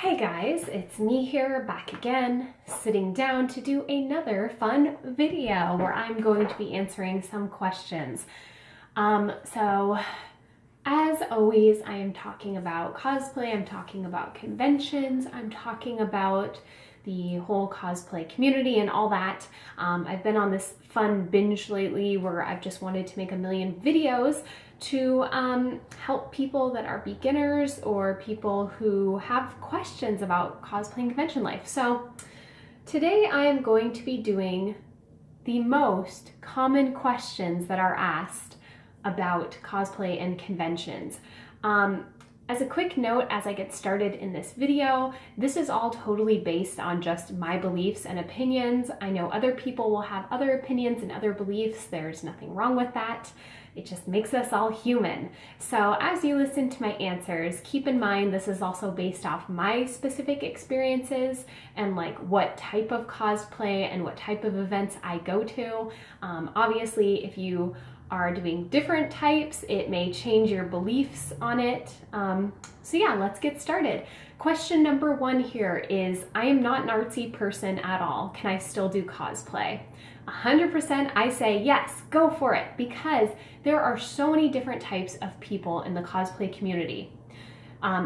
Hey guys, it's me here back again, sitting down to do another fun video where I'm going to be answering some questions. So as always, I am talking about cosplay, I'm talking about conventions, I'm talking about the whole cosplay community and all that. I've been on this fun binge lately where I've just wanted to make a million videos to help people that are beginners or people who have questions about cosplay and convention life. So today I am going to be doing the most common questions that are asked about cosplay and conventions. As a quick note, as I get started in this video, this is all totally based on just my beliefs and opinions. I know other people will have other opinions and other beliefs. There's nothing wrong with that. It just makes us all human. So as you listen to my answers, keep in mind this is also based off my specific experiences and like what type of cosplay and what type of events I go to. Obviously, if you are doing different types, it may change your beliefs on it. So yeah, let's get started. Question number one here is, I am not an artsy person at all. Can I still do cosplay? 100% I say yes, go for it, because there are so many different types of people in the cosplay community.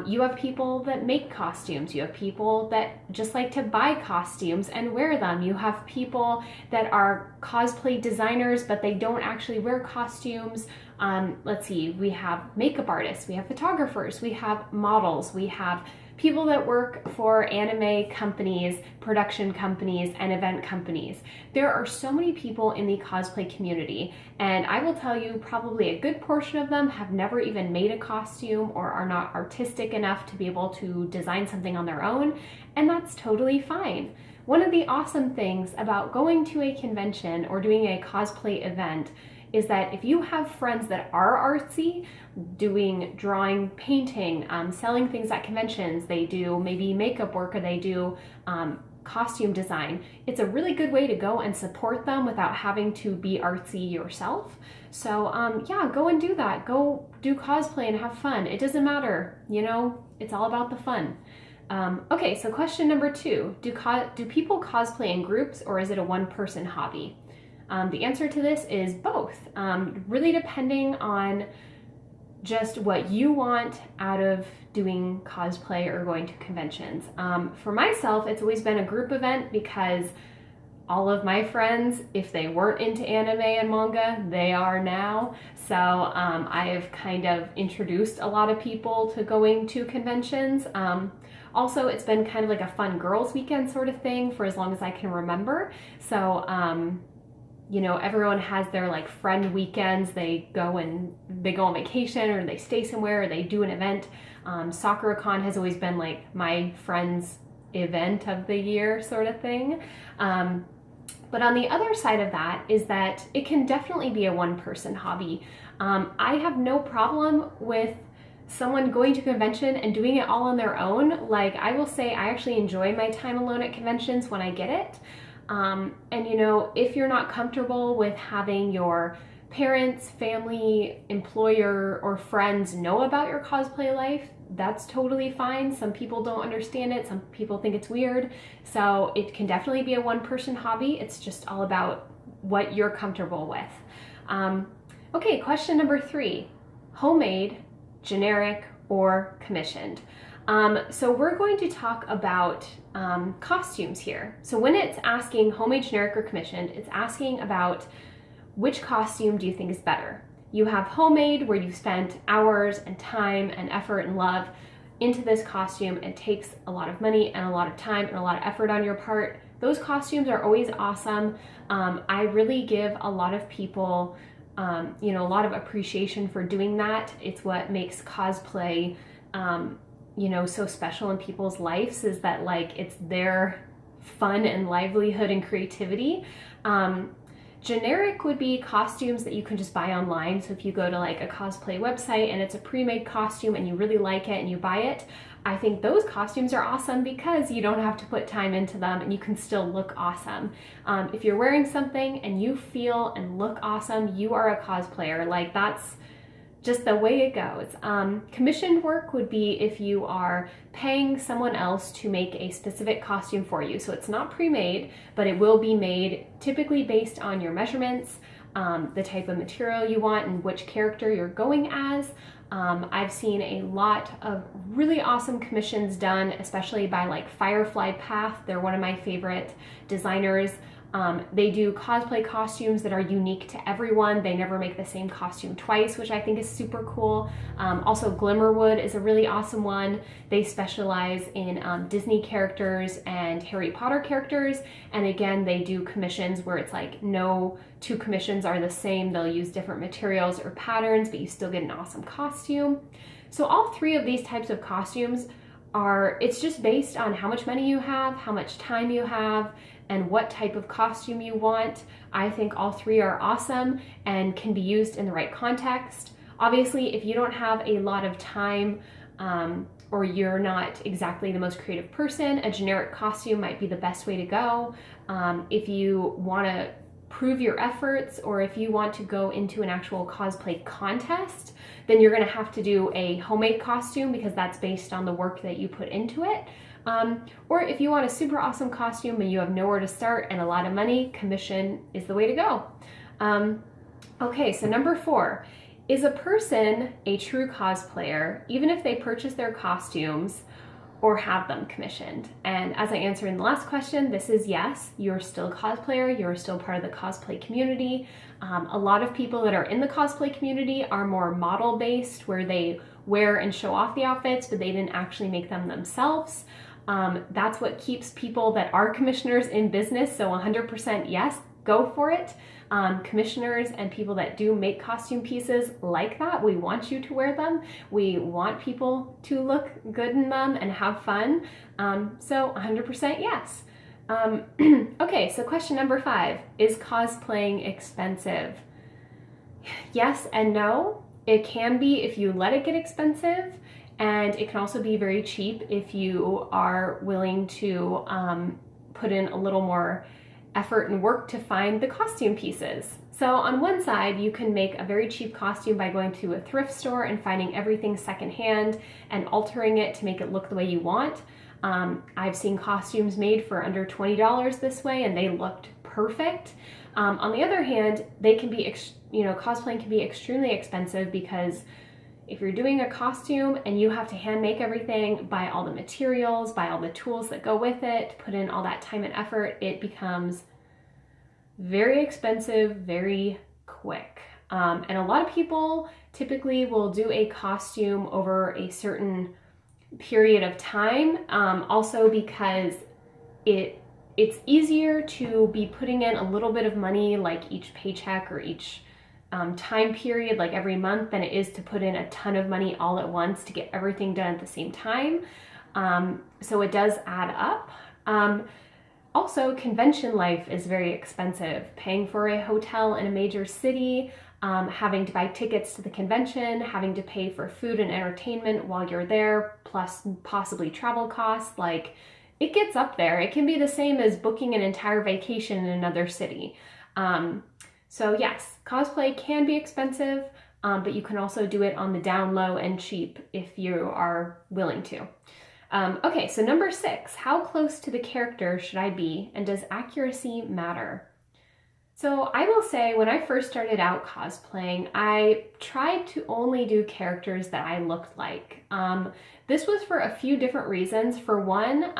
You have people that make costumes. You have people that just like to buy costumes and wear them. You have people that are cosplay designers, but they don't actually wear costumes. Let's see, we have makeup artists, we have photographers, we have models, we have people that work for anime companies, production companies, and event companies. There are so many people in the cosplay community, and I will tell you probably a good portion of them have never even made a costume or are not artistic enough to be able to design something on their own, and that's totally fine. One of the awesome things about going to a convention or doing a cosplay event is that if you have friends that are artsy, doing drawing, painting, selling things at conventions, they do maybe makeup work or they do costume design, it's a really good way to go and support them without having to be artsy yourself. So yeah, go and do that. Go do cosplay and have fun. It doesn't matter, you know, it's all about the fun. Okay, so question number two, do people cosplay in groups or is it a one-person hobby? The answer to this is both, really depending on just what you want out of doing cosplay or going to conventions. For myself, it's always been a group event because all of my friends, if they weren't into anime and manga, they are now. So I've kind of introduced a lot of people to going to conventions. Also, it's been kind of like a fun girls' weekend sort of thing for as long as I can remember. So you know, everyone has their like friend weekends. They go on vacation or they stay somewhere or they do an event. SoccerCon has always been like my friend's event of the year sort of thing. But on the other side of that is that it can definitely be a one-person hobby. I have no problem with someone going to a convention and doing it all on their own. Like, I will say I actually enjoy my time alone at conventions when I get it. And you know, if you're not comfortable with having your parents, family, employer, or friends know about your cosplay life, that's totally fine. Some people don't understand it. Some people think it's weird. So it can definitely be a one-person hobby. It's just all about what you're comfortable with. Okay, question number three, homemade, generic, or commissioned? So we're going to talk about costumes here. So when it's asking homemade, generic, or commissioned, it's asking about which costume do you think is better. You have homemade, where you've spent hours and time and effort and love into this costume. It takes a lot of money and a lot of time and a lot of effort on your part. Those costumes are always awesome. I really give a lot of people, you know, a lot of appreciation for doing that. It's what makes cosplay you know, so special in people's lives, is that like it's their fun and livelihood and creativity. Generic would be costumes that you can just buy online. So if you go to like a cosplay website and it's a pre-made costume and you really like it and you buy it, I think those costumes are awesome because you don't have to put time into them and you can still look awesome. If you're wearing something and you feel and look awesome, you are a cosplayer. Like, that's just the way it goes. Commissioned work would be if you are paying someone else to make a specific costume for you. So it's not pre-made, but it will be made typically based on your measurements, the type of material you want, and which character you're going as. I've seen a lot of really awesome commissions done, especially by like Firefly Path. They're one of my favorite designers. They do cosplay costumes that are unique to everyone. They never make the same costume twice, which I think is super cool. Also, Glimmerwood is a really awesome one. They specialize in Disney characters and Harry Potter characters. And again, they do commissions where it's like no two commissions are the same. They'll use different materials or patterns, but you still get an awesome costume. So all three of these types of costumes it's just based on how much money you have, how much time you have, and what type of costume you want. I think all three are awesome and can be used in the right context. Obviously, if you don't have a lot of time or you're not exactly the most creative person, a generic costume might be the best way to go. If you want to prove your efforts, or if you want to go into an actual cosplay contest, then you're going to have to do a homemade costume because that's based on the work that you put into it. Or if you want a super awesome costume and you have nowhere to start and a lot of money, commission is the way to go. Okay, so number 4, is a person a true cosplayer even if they purchase their costumes or have them commissioned? And as I answered in the last question, this is yes. You're still a cosplayer. You're still part of the cosplay community. A lot of people that are in the cosplay community are more model-based, where they wear and show off the outfits, but they didn't actually make them themselves. That's what keeps people that are commissioners in business. So 100% yes, go for it. Commissioners and people that do make costume pieces like that, we want you to wear them. We want people to look good in them and have fun. So 100% yes. Okay, so question number 5, is cosplaying expensive? Yes and no. It can be if you let it get expensive, and it can also be very cheap if you are willing to put in a little more effort and work to find the costume pieces. So on one side, you can make a very cheap costume by going to a thrift store and finding everything secondhand and altering it to make it look the way you want. I've seen costumes made for under $20 this way, and they looked perfect. On the other hand, they can be, cosplaying can be extremely expensive, because if you're doing a costume and you have to hand make everything, buy all the materials, buy all the tools that go with it, put in all that time and effort, it becomes very expensive very quick. And a lot of people typically will do a costume over a certain period of time, also because it's easier to be putting in a little bit of money, like each paycheck or each time period, like every month, than it is to put in a ton of money all at once to get everything done at the same time. So it does add up. Also, convention life is very expensive. Paying for a hotel in a major city, having to buy tickets to the convention, having to pay for food and entertainment while you're there, plus possibly travel costs, like, it gets up there. It can be the same as booking an entire vacation in another city. So yes, cosplay can be expensive, but you can also do it on the down low and cheap if you are willing to. Okay, so number 6, how close to the character should I be, and does accuracy matter? So I will say, when I first started out cosplaying, I tried to only do characters that I looked like. This was for a few different reasons. For one,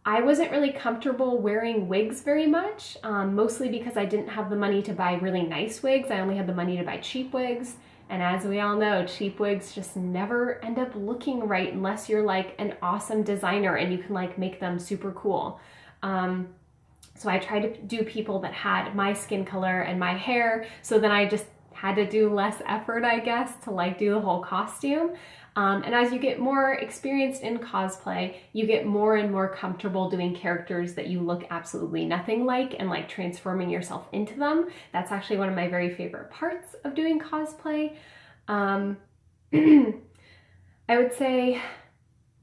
I wasn't really comfortable wearing wigs very much, mostly because I didn't have the money to buy really nice wigs. I only had the money to buy cheap wigs. And as we all know, cheap wigs just never end up looking right unless you're like an awesome designer and you can like make them super cool. So I tried to do people that had my skin color and my hair, so then I just had to do less effort, I guess, to like do the whole costume. And as you get more experienced in cosplay, you get more and more comfortable doing characters that you look absolutely nothing like and like transforming yourself into them. That's actually one of my very favorite parts of doing cosplay. I would say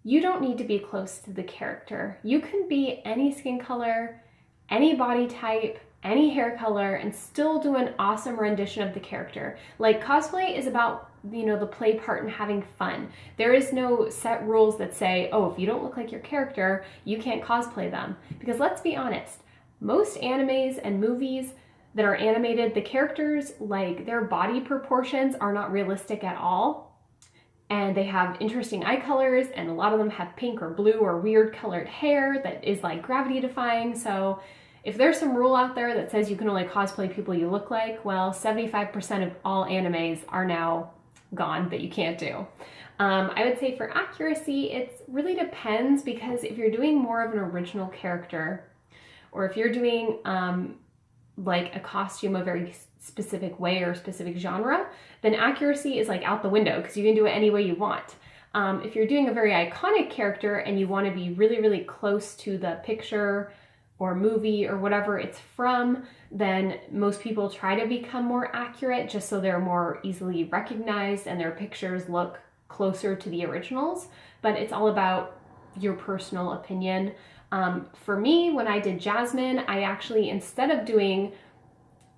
you don't need to be close to the character. You can be any skin color, any body type, any hair color and still do an awesome rendition of the character. Like, cosplay is about, you know, the play part and having fun. There is no set rules that say, oh, if you don't look like your character, you can't cosplay them. Because let's be honest, most animes and movies that are animated, the characters, like, their body proportions are not realistic at all. And they have interesting eye colors, and a lot of them have pink or blue or weird colored hair that is like gravity defying. So if there's some rule out there that says you can only cosplay people you look like, well, 75% of all animes are now gone that you can't do. I would say for accuracy, it really depends, because if you're doing more of an original character, or if you're doing like a costume a very specific way or specific genre, then accuracy is like out the window, because you can do it any way you want. If you're doing a very iconic character and you want to be really, really close to the picture or movie or whatever it's from, then most people try to become more accurate just so they're more easily recognized and their pictures look closer to the originals. But it's all about your personal opinion. For me, when I did Jasmine, I actually, instead of doing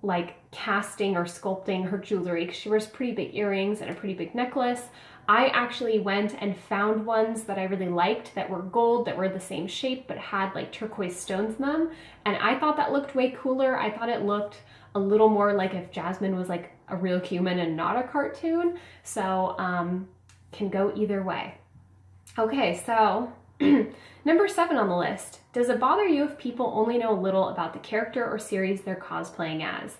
like casting or sculpting her jewelry, because she wears pretty big earrings and a pretty big necklace, I actually went and found ones that I really liked that were gold, that were the same shape, but had like turquoise stones in them. And I thought that looked way cooler. I thought it looked a little more like if Jasmine was like a real human and not a cartoon. So can go either way. Okay, so number 7 on the list. Does it bother you if people only know a little about the character or series they're cosplaying as?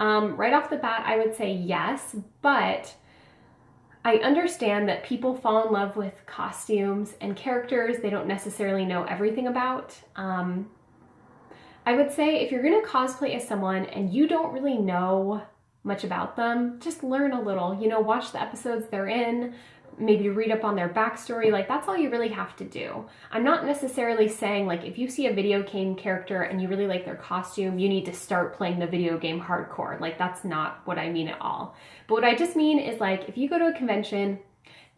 Right off the bat, I would say yes, but I understand that people fall in love with costumes and characters they don't necessarily know everything about. I would say if you're going to cosplay as someone and you don't really know much about them, just learn a little. You know, watch the episodes they're in, maybe read up on their backstory. Like, that's all you really have to do. I'm not necessarily saying, like, if you see a video game character and you really like their costume, you need to start playing the video game hardcore. Like, that's not what I mean at all. But what I just mean is, like, if you go to a convention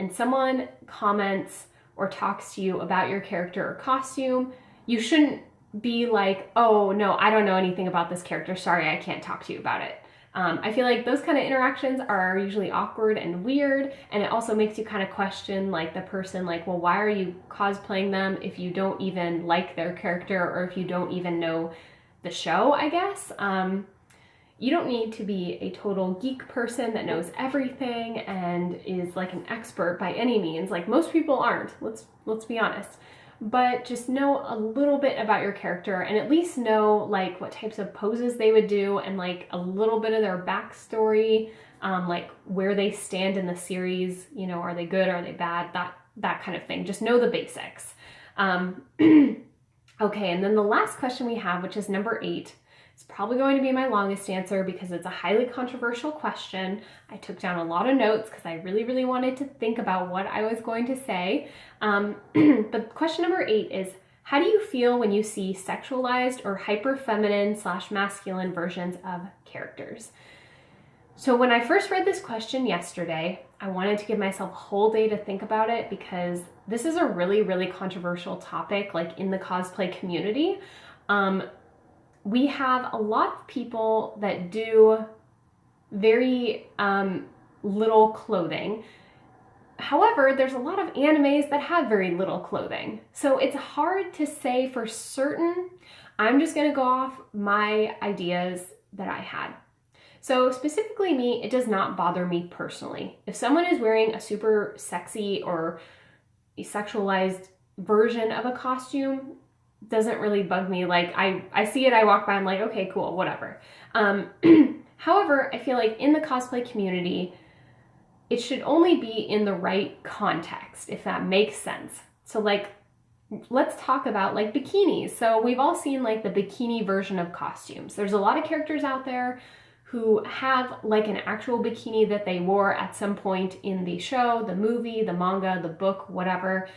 and someone comments or talks to you about your character or costume, you shouldn't be like, oh no, I don't know anything about this character, sorry, I can't talk to you about it. I feel like those kind of interactions are usually awkward and weird, and it also makes you kind of question like the person, like, well, why are you cosplaying them if you don't even like their character or if you don't even know the show, I guess. You don't need to be a total geek person that knows everything and is like an expert by any means. Like, most people aren't, let's be honest. But just know a little bit about your character and at least know like what types of poses they would do and like a little bit of their backstory, like where they stand in the series, you know, are they good, are they bad, that kind of thing. Just know the basics. Okay, and then the last question we have, which is number 8, it's probably going to be my longest answer because it's a highly controversial question. I took down a lot of notes because I really, really wanted to think about what I was going to say. But question number 8 is, how do you feel when you see sexualized or hyper-feminine/masculine versions of characters? So when I first read this question yesterday, I wanted to give myself a whole day to think about it because this is a really, really controversial topic, like in the cosplay community. We have a lot of people that do very little clothing. However, there's a lot of animes that have very little clothing. So it's hard to say for certain. I'm just gonna go off my ideas that I had. So specifically me, it does not bother me personally. If someone is wearing a super sexy or a sexualized version of a costume, doesn't really bug me. Like, I see it, I walk by, I'm like, okay, cool, whatever. However, I feel like in the cosplay community, it should only be in the right context, if that makes sense. So like, let's talk about like bikinis. So we've all seen like the bikini version of costumes. There's a lot of characters out there who have like an actual bikini that they wore at some point in the show, the movie, the manga, the book, whatever.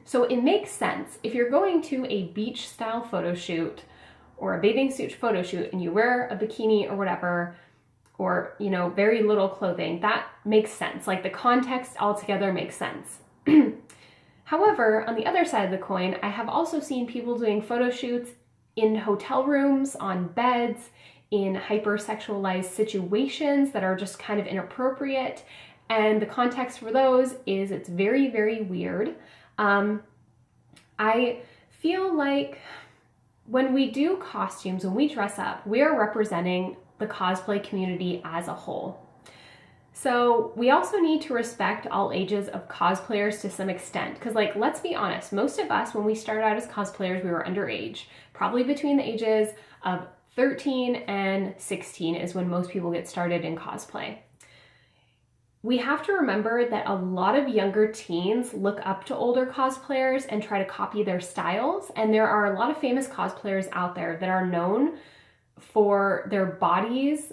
So it makes sense. If you're going to a beach style photo shoot or a bathing suit photo shoot and you wear a bikini or whatever, or, you know, very little clothing, that makes sense. Like, the context altogether makes sense. However, on the other side of the coin, I have also seen people doing photo shoots in hotel rooms, on beds, in hypersexualized situations that are just kind of inappropriate. And the context for those is it's very, very weird. I feel like when we do costumes, when we dress up, we are representing the cosplay community as a whole. So we also need to respect all ages of cosplayers to some extent, because like, let's be honest, most of us, when we started out as cosplayers, we were underage. Probably between the ages of 13 and 16 is when most people get started in cosplay. We have to remember that a lot of younger teens look up to older cosplayers and try to copy their styles. And there are a lot of famous cosplayers out there that are known for their bodies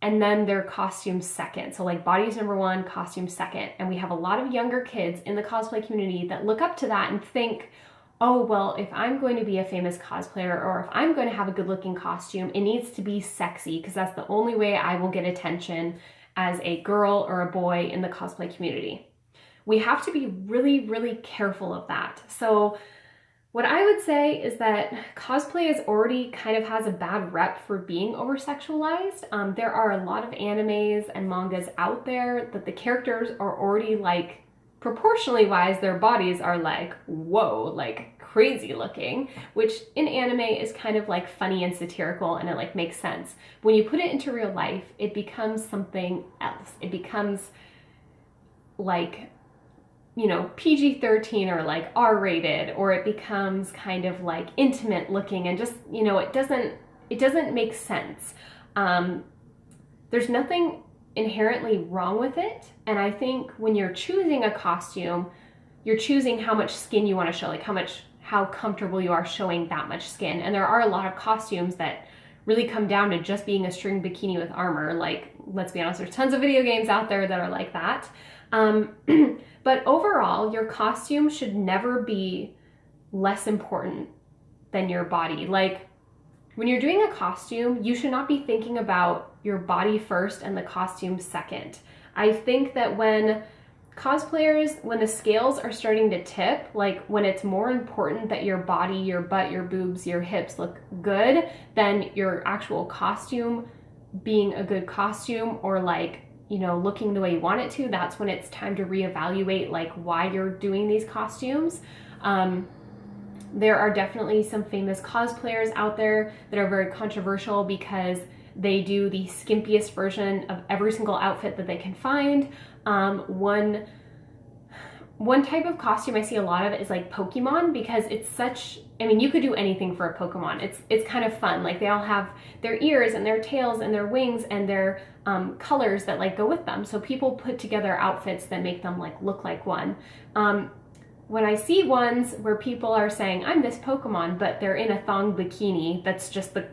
and then their costumes second. So like bodies number one, costumes second. And we have a lot of younger kids in the cosplay community that look up to that and think, oh, well, if I'm going to be a famous cosplayer or if I'm going to have a good looking costume, it needs to be sexy because that's the only way I will get attention as a girl or a boy in the cosplay community. We have to be really, really careful of that. So what I would say is that cosplay is already kind of has a bad rep for being over-sexualized. There are a lot of animes and mangas out there that the characters are already like, proportionally wise, their bodies are like, whoa, like crazy looking, which in anime is kind of like funny and satirical and it like makes sense. When you put it into real life, it becomes something else. It becomes like, you know, PG-13 or like R-rated, or it becomes kind of like intimate looking and just, you know, it doesn't make sense. There's nothing inherently wrong with it. And I think when you're choosing a costume, you're choosing how much skin you want to show, like how comfortable you are showing that much skin. And there are a lot of costumes that really come down to just being a string bikini with armor. Like, let's be honest, there's tons of video games out there that are like that. But overall, your costume should never be less important than your body. Like, when you're doing a costume, you should not be thinking about your body first and the costume second. I think that when cosplayers, when the scales are starting to tip, like when it's more important that your body, your butt, your boobs, your hips look good than your actual costume being a good costume or like, you know, looking the way you want it to, that's when it's time to reevaluate like why you're doing these costumes. There are definitely some famous cosplayers out there that are very controversial because they do the skimpiest version of every single outfit that they can find. One type of costume I see a lot of is like Pokemon, because it's such, I mean, you could do anything for a Pokemon. It's kind of fun. Like they all have their ears and their tails and their wings and their colors that like go with them. So people put together outfits that make them like look like one. When I see ones where people are saying, I'm this Pokemon, but they're in a thong bikini that's just the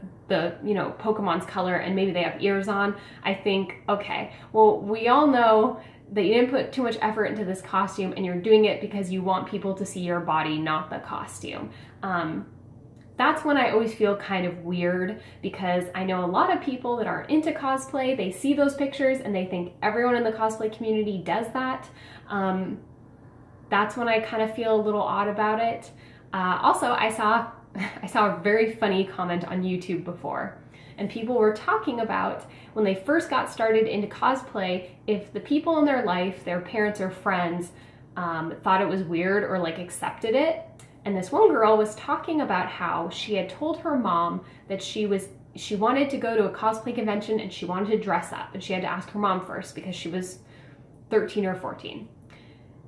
you know, Pokemon's color and maybe they have ears on, I think, okay, well, we all know that you didn't put too much effort into this costume and you're doing it because you want people to see your body, not the costume. That's when I always feel kind of weird, because I know a lot of people that are into cosplay, they see those pictures and they think everyone in the cosplay community does that. That's when I kind of feel a little odd about it. Also, I saw a very funny comment on YouTube before, and people were talking about when they first got started into cosplay, if the people in their life, their parents or friends, thought it was weird or like accepted it. And this one girl was talking about how she had told her mom that she wanted to go to a cosplay convention and she wanted to dress up, and she had to ask her mom first because she was 13 or 14.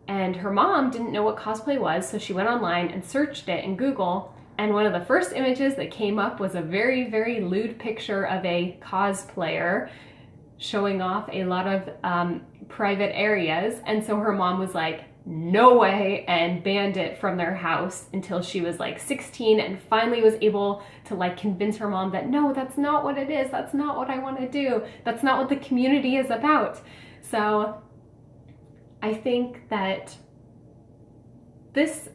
And her mom didn't know what cosplay was, so she went online and searched it in Google, and one of the first images that came up was a very, very lewd picture of a cosplayer showing off a lot of private areas. And so her mom was like, no way, and banned it from their house until she was like 16 and finally was able to like convince her mom that no, that's not what it is, that's not what I want to do, that's not what the community is about. So I think that this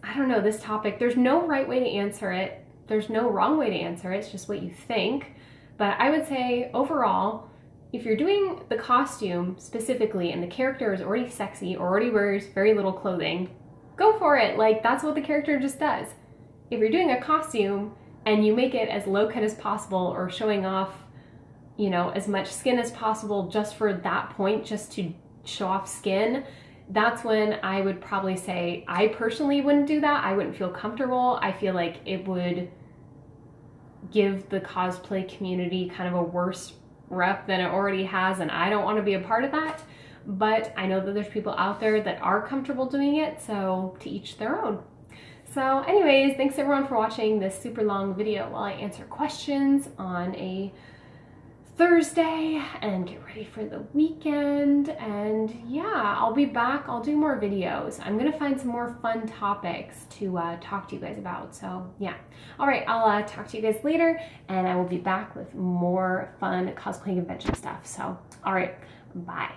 topic, there's no right way to answer it. There's no wrong way to answer it. It's just what you think. But I would say overall, if you're doing the costume specifically and the character is already sexy or already wears very little clothing, go for it. Like, that's what the character just does. If you're doing a costume and you make it as low cut as possible or showing off, you know, as much skin as possible just for that point, just to show off skin, that's when I would probably say I personally wouldn't do that. I wouldn't feel comfortable. I feel like it would give the cosplay community kind of a worse rep than it already has, and I don't want to be a part of that. But I know that there's people out there that are comfortable doing it, so to each their own. So anyways, thanks everyone for watching this super long video while I answer questions on a Thursday and get ready for the weekend. And yeah, I'll be back. I'll do more videos. I'm gonna find some more fun topics to talk to you guys about. So yeah. All right, I'll talk to you guys later, and I will be back with more fun cosplay convention stuff. So all right, bye.